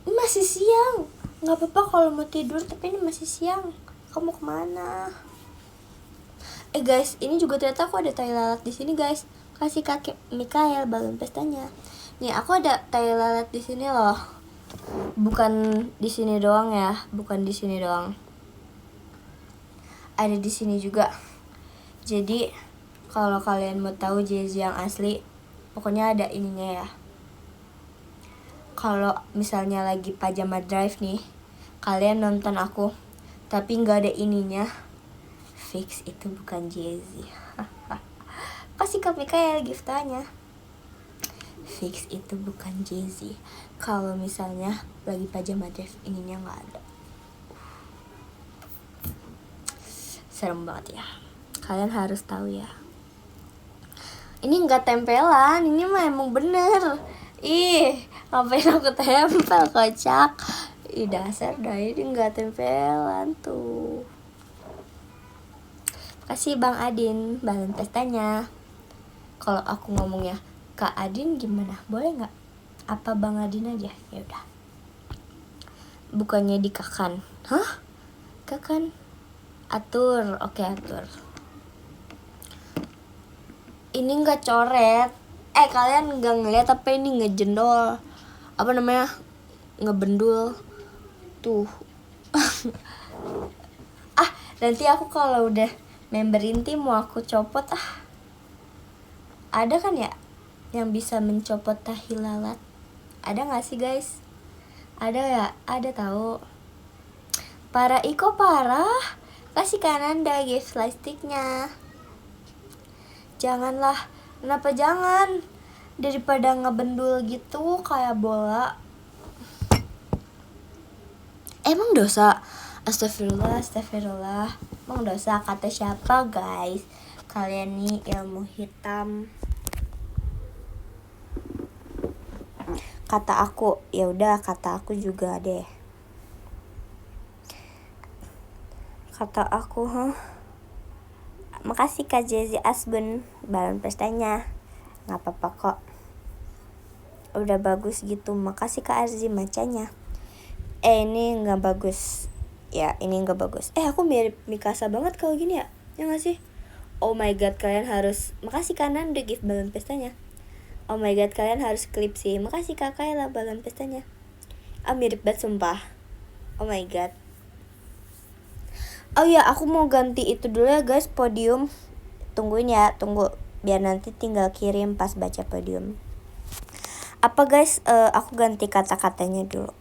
masih siang. Nggak apa-apa kalau mau tidur, tapi ini masih siang. Kamu kemana? Guys, ini juga ternyata aku ada tai lalat di sini guys. Kasih kakek Mikael balon pestanya. Nih aku ada tai lalat di sini loh. Bukan di sini doang ya, bukan di sini doang. Ada di sini juga. Jadi kalau kalian mau tahu Jay-Z yang asli, pokoknya ada ininya ya. Kalau misalnya lagi pajama drive nih, kalian nonton aku, tapi nggak ada ininya, fix itu bukan Jay-Z. Kasih ke Mikael giftannya. Fix itu bukan Jay-Z. Kalau misalnya lagi pajama drive ininya nggak ada. Serem banget ya. Kalian harus tahu ya. Ini nggak tempelan, ini mah emang bener. Ih, ngapain aku tempel, kocak. Ih, dasar dah, ini nggak tempelan tuh. Kasih Bang Adin balon pestanya. Kalau aku ngomongnya Kak Adin gimana? Boleh nggak? Apa Bang Adin aja? Ya udah. Bukannya dikakan. Hah? Kakan? Atur, oke atur. Ini nggak coret. Kalian nggak ngeliat apa ini ngejendol? Apa namanya? Ngebendul. Tuh. Nanti aku kalau udah member inti mau aku copot Ada kan ya yang bisa mencopot tahi lalat? Ada nggak sih guys? Ada ya? Ada tahu. Para Iko parah. Kasih kanan dah gift sticknya. Janganlah. Kenapa jangan? Daripada ngebendul gitu kayak bola. Emang dosa? Astagfirullah, astagfirullah. Emang dosa kata siapa guys? Kalian nih ilmu hitam. Kata aku, ya udah kata aku juga deh. Kata aku, Makasih Kak Jay-Z Asbun balon pestanya. Nggak apa-apa kok. Udah bagus gitu. Makasih Kak Arzi macanya. Ini nggak bagus. Ya, ini nggak bagus. Aku mirip Mikasa banget kalau gini ya. Ya nggak sih? Oh my god, kalian harus. Makasih kanan udah gift balon pestanya. Oh my god, kalian harus klip sih. Makasih Kak Kayla balon pestanya. Mirip banget sumpah. Oh my god. Oh ya, aku mau ganti itu dulu ya guys, podium. Tungguin ya, tunggu. Biar nanti tinggal kirim pas baca podium. Apa guys, aku ganti kata-katanya dulu.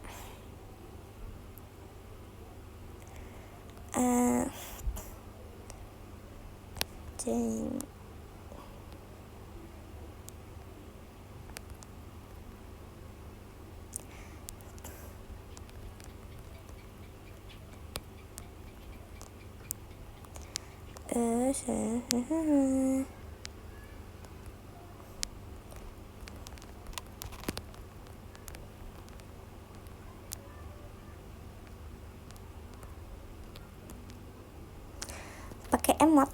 Pakai emot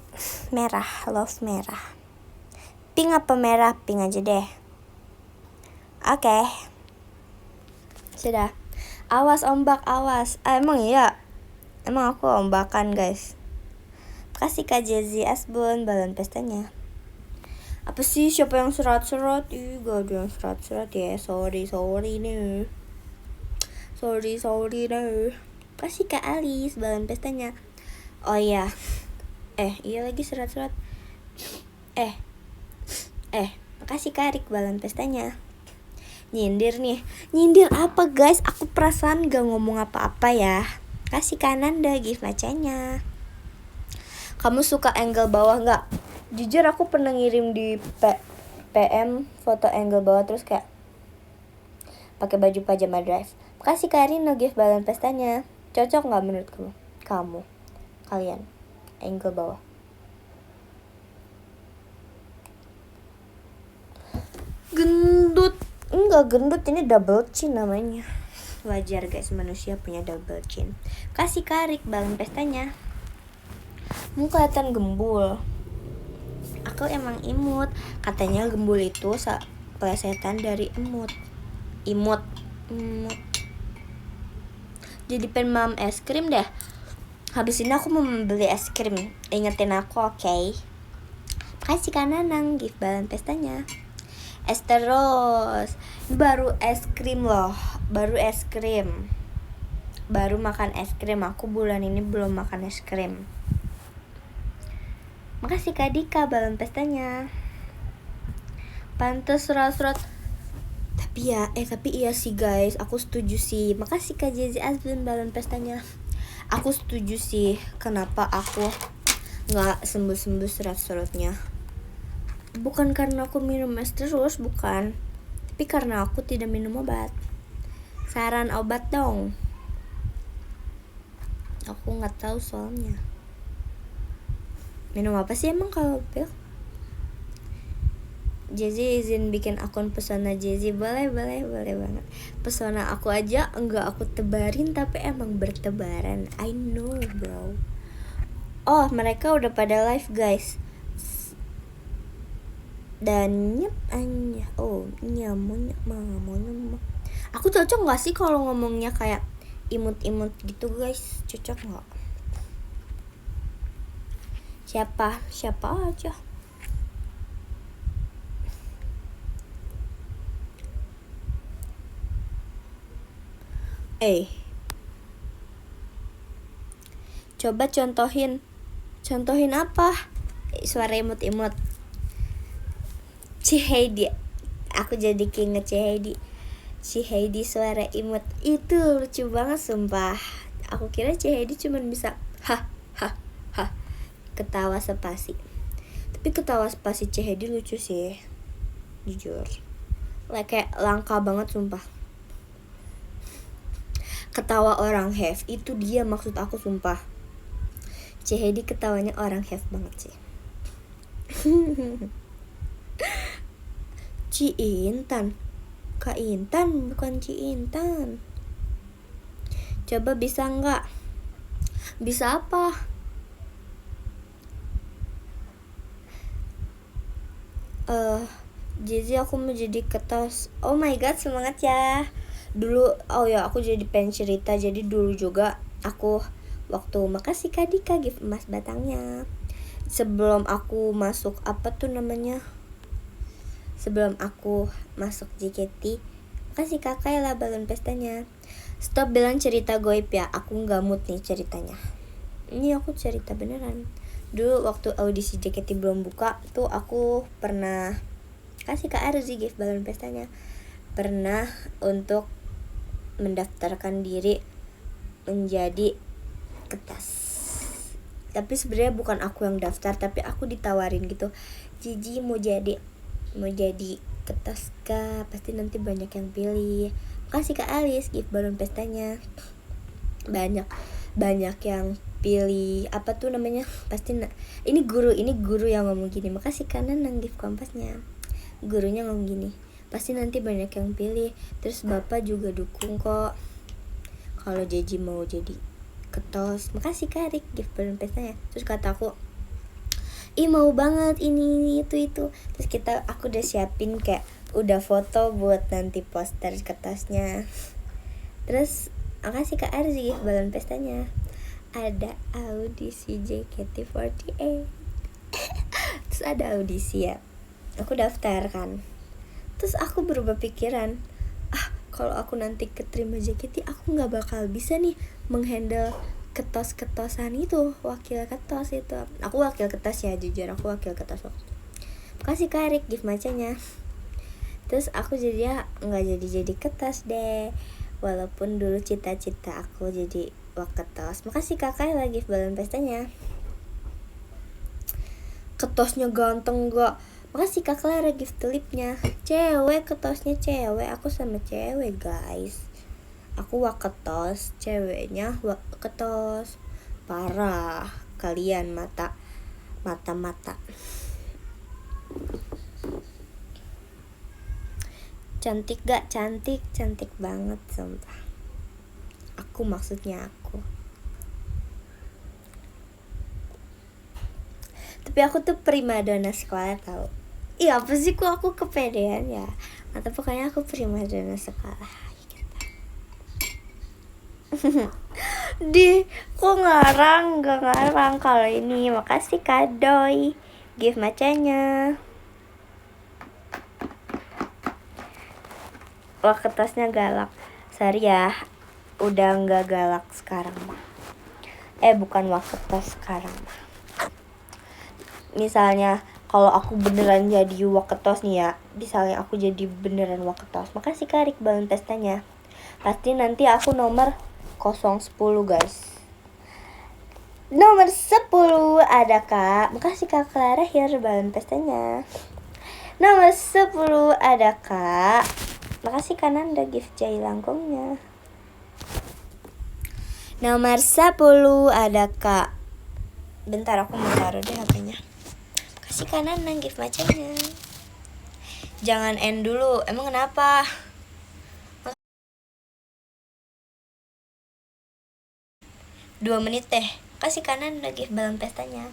merah, love merah. Pink apa merah? Pink aja deh. Oke. Sudah. Awas ombak, awas. Emang iya. Emang aku ombakan guys. Kasih Kak Jay-Z Asbun balon pestanya. Apa sih, siapa yang serat-serat? Gak ada yang serat-serat ya. Sorry nih. Sorry nih. Kasih Kak Alice balon pestanya. Oh iya. Iya lagi serat-serat. Makasih Kak Rik balon pestanya. Nyindir nih. Nyindir apa guys? Aku perasaan gak ngomong apa-apa ya. Kasih kanan dah gift macanya. Kamu suka angle bawah nggak? Jujur aku pernah ngirim di PM foto angle bawah terus kayak pakai baju pajama drive. Makasih Karina gift balon pestanya. Cocok nggak menurut kamu? Kalian angle bawah. Gendut. Enggak gendut, ini double chin namanya. Wajar guys, manusia punya double chin. Kasih Karik balon pestanya. Mu kelihatan gembul. Aku emang imut. Katanya gembul itu plesetan dari imut. Jadi pengen mam es krim deh. Habis ini aku mau membeli es krim. Ingetin aku, oke? Kasih Kananang gift balon pestanya. Es terus. Baru es krim loh. Baru makan es krim. Aku bulan ini belum makan es krim. Makasih Kak Dika balon pestanya. Pantes surat-surat. Tapi iya sih guys, aku setuju sih. Makasih Kak Jezi Azlin balon pestanya. Aku setuju sih. Kenapa aku nggak sembuh-sembuh surat-suratnya? Bukan karena aku minum es terus, bukan. Tapi karena aku tidak minum obat. Saran obat dong. Aku nggak tahu soalnya. Minum apa sih emang kalau pil? Jezi izin bikin akun pesona Jezi. Boleh banget. Pesona aku aja enggak aku tebarin, tapi emang bertebaran. I know bro. Oh, mereka udah pada live guys. Dan aku cocok nggak sih kalau ngomongnya kayak imut-imut gitu guys? Cocok nggak? Siapa aja. Coba contohin apa? Suara imut-imut. Ciheidi. Aku jadi king Ciheidi. Ciheidi suara imut. Itu lucu banget sumpah. Aku kira Ciheidi cuman bisa ha ketawa spasi. Tapi ketawa spasi Ciheidi lucu sih. Jujur. Kayak langka banget sumpah. Ketawa orang have itu dia maksud aku sumpah. Ciheidi ketawanya orang have banget sih. Ciintan. Kak Intan bukan Ciintan. Coba bisa nggak? Bisa apa? Jadi aku mau jadi ketos. Oh my god, semangat ya. Dulu aku jadi pengen cerita. Jadi dulu juga aku waktu makasih Kak Dika gift emas batangnya. Sebelum aku masuk sebelum aku masuk JKT, makasih Kak Kayla balon pestanya. Stop bilang cerita goib ya. Aku nggak mood nih ceritanya. Ini aku cerita beneran. Dulu waktu audisi JKT belum buka tuh aku pernah kasih Kak Arzi gift balon pestanya. Pernah untuk mendaftarkan diri menjadi ketas. Tapi sebenarnya bukan aku yang daftar, tapi aku ditawarin gitu. Jiji mau jadi ketas Kak, pasti nanti banyak yang pilih. Makasih Kak Alis gift balon pestanya. Banyak yang pilih pasti ini guru yang ngomong gini. Makasih Kananang gift kompasnya. Gurunya ngomong gini, pasti nanti banyak yang pilih. Terus bapak juga dukung kok kalau Jeji mau jadi ketos. Makasih Karik gift balon pestanya. Terus kata aku, mau banget ini itu. Terus aku udah siapin kayak udah foto buat nanti poster ketosnya. Terus makasih Kak Arzi gift balon pestanya. Ada audisi JKT48. Terus ada audisi ya. Aku daftar kan. Terus aku berubah pikiran. Kalau aku nanti keterima JKT, aku nggak bakal bisa nih menghandle ketos-ketosan itu, wakil ketos itu. Aku wakil ketos ya, jujur aku wakil ketos waktu itu. Makasih Karik gift macanya. Terus aku nggak jadi ketos deh. Walaupun dulu cita-cita aku jadi waketos. Makasih kakak lagi balon pestanya. Ketosnya ganteng gak? Makasih Kak Clara gift tulipnya. Cewek, ketosnya cewek. Aku sama cewek guys. Aku waketos, ceweknya waketos. Parah kalian mata. Cantik gak? Cantik banget sumpah. maksudnya aku. Tapi aku tuh primadona sekolah tau. Iya apa sih kok aku kepedean ya. Atau pokoknya aku primadona sekolah. Kok gak ngarang kalau ini. Makasih Kak Doi, gift macanya. Wah kertasnya galak. Sorry ya, udah gak galak sekarang mah. Bukan wah kertas sekarang mah. Misalnya kalau aku beneran jadi waketos nih ya, misalnya aku jadi beneran waketos, makasih Kak Rik balon pestanya. Pasti nanti aku nomor 010 guys. Nomor 10 ada Kak. Makasih Kak Clara Hir balon pestanya. Nomor 10 ada Kak. Makasih Kak Nanda gift jai langkungnya. Nomor 10 ada Kak. Bentar aku mau taruh deh HP-nya. Makasih Kak Nanda gift macamnya. Jangan end dulu. Emang kenapa? 2 menit deh. Kasih kanan lagi balon pestanya.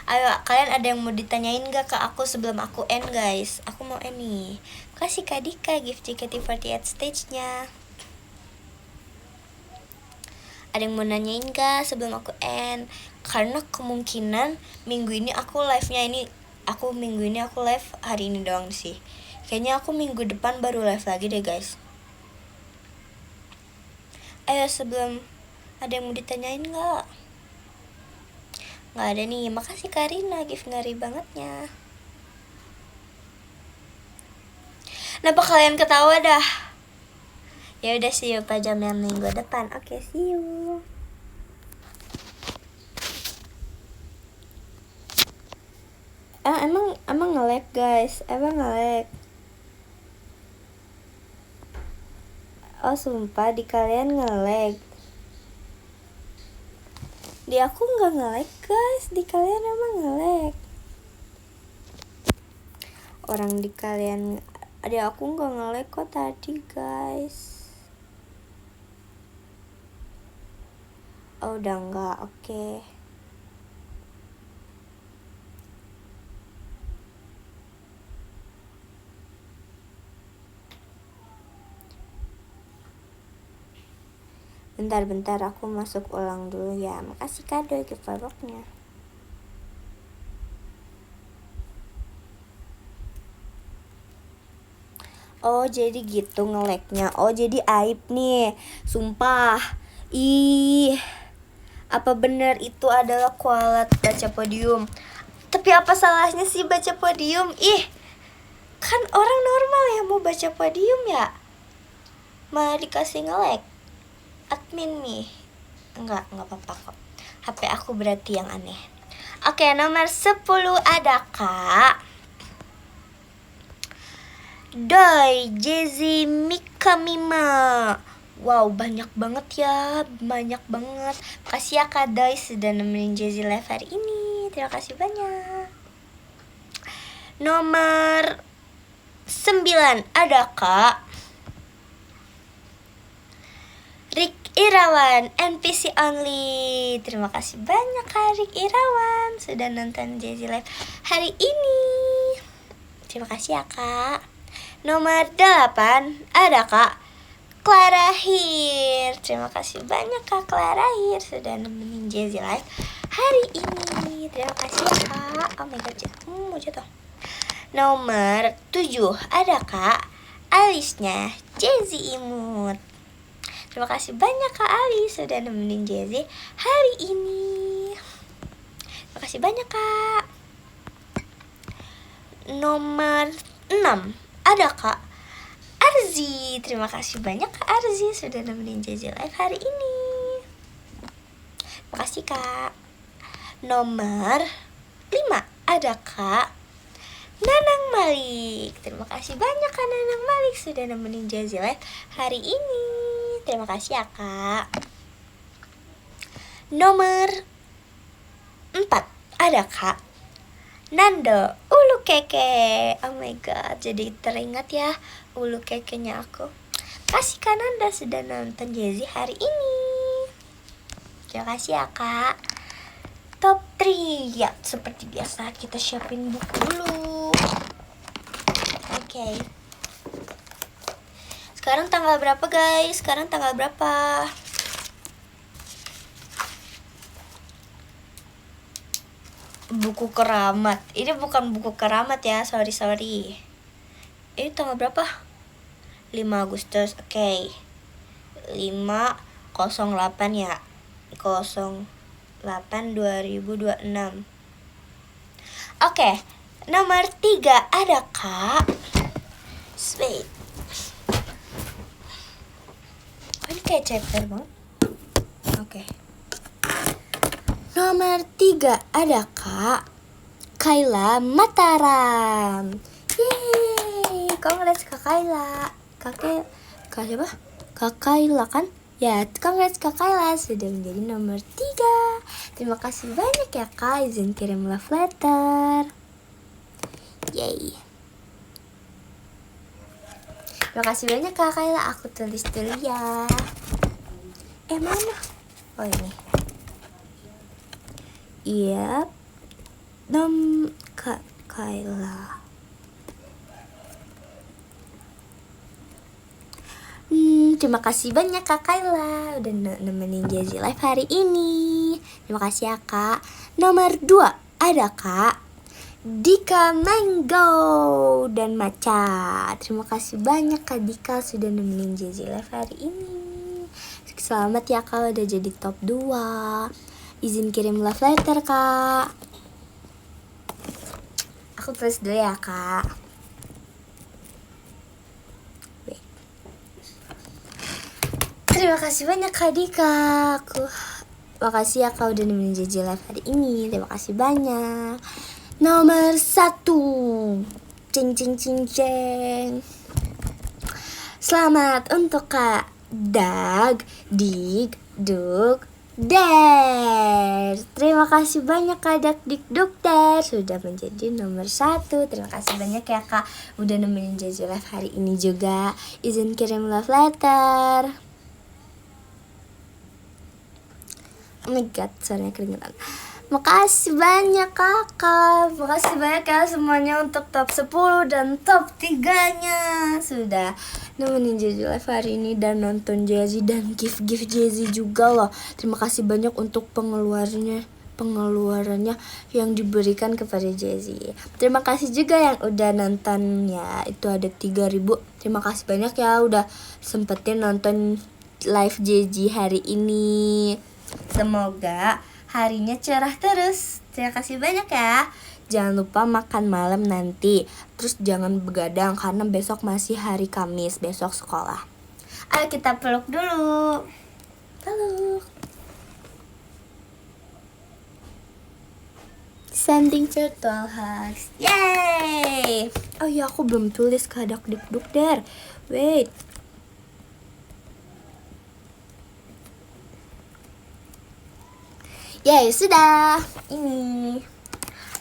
Ayo kalian ada yang mau ditanyain gak ke aku sebelum aku end guys? Aku mau end nih. Kasih Kak Dika gift JKT48 stage-nya. Ada yang mau nanyain gak sebelum aku end? Karena kemungkinan minggu ini aku live-nya minggu ini aku live hari ini doang sih. Kayaknya aku minggu depan baru live lagi deh guys. Ayo sebelum ada yang mau ditanyain gak? Gak ada nih. Makasih Karina gift ngeri bangetnya. Kenapa kalian ketawa dah? Ya udah see you pada jam yang minggu depan. Oke, see you. Emang nge-lag guys. Emang nge-lag. Oh sumpah di kalian nge-lag. Di aku nggak nge-lag guys. Di kalian emang nge-lag. Orang di kalian. Di aku nggak nge-lag kok tadi guys. Oh udah nggak. Oke. Bentar aku masuk ulang dulu ya. Makasih kado gift box-nya. Oh jadi gitu nge-lag-nya. Oh jadi aib nih. Sumpah. Ih. Apa benar itu adalah kualat baca podium? Tapi apa salahnya sih baca podium? Ih. Kan orang normal yang mau baca podium ya. Malah dikasih nge-lag. Admin nih. Enggak apa-apa kok. HP aku berarti yang aneh. Oke, nomor 10 ada Kak Doi Jezi Mikamima. Wow, banyak banget ya. Banyak banget. Makasih ya Kak Doi sudah nemenin Jezi live hari ini. Terima kasih banyak. Nomor 9 ada Kak Rik Irawan, NPC only. Terima kasih banyak Kak Rik Irawan sudah nonton Jezi live hari ini. Terima kasih ya Kak. Nomor 8 ada Kak Clara Hir. Terima kasih banyak Kak Clara Hir sudah nemenin Jezi live hari ini. Terima kasih ya Kak. Oh my god, mau jatuh. Nomor 7 ada Kak Alisnya Jezi Imut. Terima kasih banyak Kak Alis sudah nemenin Jezi hari ini. Terima kasih banyak Kak. Nomor 6 ada Kak Arzi. Terima kasih banyak Kak Arzi sudah nemenin Jezi live hari ini. Terima kasih Kak. Nomor 5 ada Kak Nanang Malik. Terima kasih banyak Kak Nanang Malik sudah nemenin Jezi live hari ini. Terima kasih ya Kak. Nomor 4 ada Kak Nando Ulu Keke. Oh my god, jadi teringat ya ulu kekenya aku. Kasih Kak Nanda sudah nonton Jezi hari ini. Terima kasih ya kak. Top 3. Ya seperti biasa kita siapin buku dulu. Oke. Sekarang tanggal berapa guys? Sekarang tanggal berapa? Buku keramat. Ini bukan buku keramat ya, sorry. Ini tanggal berapa? 5 Agustus, oke. 508 ya. 08/2026. Oke, nomor 3 ada kak. Wait. Ini kayak chapter banget. Oke. Nomor 3 ada kak Kayla Mataram. Yeay, congrats kak Kayla. Kak siapa? Kak Kayla kan? Ya, congrats kak Kayla sudah menjadi nomor 3. Terima kasih banyak ya kak, izin kirim love letter. Yeay. Terima kasih banyak kak Kayla, aku tulis dulu ya. Mana? Oh ini. Iya. Kak Kayla. Terima kasih banyak kak Kayla udah nemenin Jazzy Live hari ini. Terima kasih ya kak. Nomor 2 ada kak Dika Mango dan Maca. Terima kasih banyak kak Dika sudah nemenin Jazzy Live hari ini. Selamat ya kak udah jadi top 2. Izin kirim love letter kak. Aku tulis dulu ya kak. Terima kasih banyak kak Dika. Makasih ya kak udah nemenin Jazzy Live hari ini. Terima kasih banyak. Nomor 1. Cing. Selamat untuk kak Dag Dik Duk Der. Terima kasih banyak kak Dag Dik Duk Der sudah menjadi nomor 1. Terima kasih banyak ya kak udah nemenin Jazzy Live hari ini juga. Izin kirim love letter. Oh my god, suaranya keringetan. Makasih banyak kakak. Makasih banyak ya semuanya untuk top 10 dan top 3-nya. Sudah nemenin Jazzy Live hari ini dan nonton Jazzy dan gift Jazzy juga loh. Terima kasih banyak untuk pengeluarannya yang diberikan kepada Jazzy. Terima kasih juga yang udah nonton ya. Itu ada 3.000. Terima kasih banyak ya udah sempetin nonton live Jazzy hari ini. Semoga harinya cerah terus. Terima kasih banyak ya. Jangan lupa makan malam nanti. Terus jangan begadang karena besok masih hari Kamis, besok sekolah. Ayo kita peluk dulu. Peluk. Sending virtual hugs. Yay. Oh ya, aku belum tulis ke Dak Dik Duk Der. Wait. Ya sudah, ini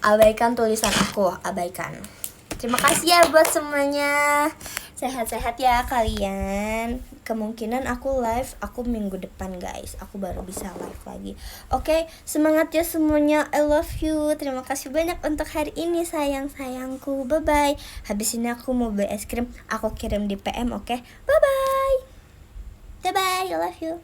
abaikan tulisan aku, abaikan. Terima kasih ya buat semuanya. Sehat-sehat ya kalian. Kemungkinan aku live aku minggu depan guys. Aku baru bisa live lagi. Oke, semangat ya semuanya. I love you. Terima kasih banyak untuk hari ini sayang-sayangku. Bye bye. Habis ini aku mau beli es krim. Aku kirim di PM, oke? Bye bye. Bye bye. I love you.